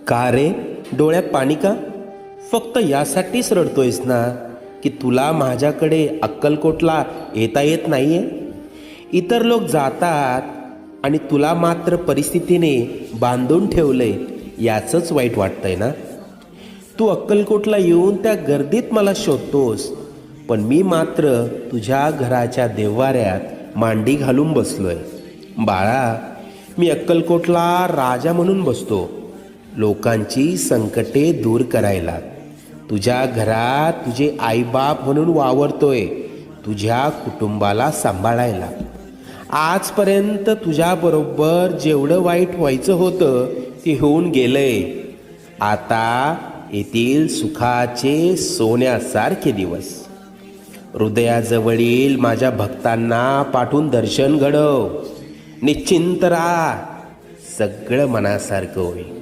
का रे, डोळ्यात पाणी का? फक्त यासाठीच रडतोयस ना की तुला माझ्याकडे अक्कलकोटला येता येत नाहीये? इतर लोक जातात आणि तुला मात्र परिस्थितीने बांधून ठेवलंय, याचंच वाईट वाटतंय ना? तू अक्कलकोटला येऊन त्या गर्दीत मला शोधतोस, पण मी मात्र तुझ्या घराच्या देव्हाऱ्यात मांडी घालून बसलोय. बाळा, मी अक्कलकोटला राजा म्हणून बसतो, लोकांची संकटे दूर करायला. तुझ्या घरात तुझे आईबाप म्हणून वावरतोय, तुझ्या कुटुंबाला सांभाळायला. आजपर्यंत तुझ्याबरोबर जेवढं वाईट व्हायचं होतं ते होऊन गेलंय. आता येथील सुखाचे सोन्यासारखे दिवस. हृदयाजवळील माझ्या भक्तांना पाठवून दर्शन घडव. निश्चिंत राहा, सगळं मनासारखं होईल.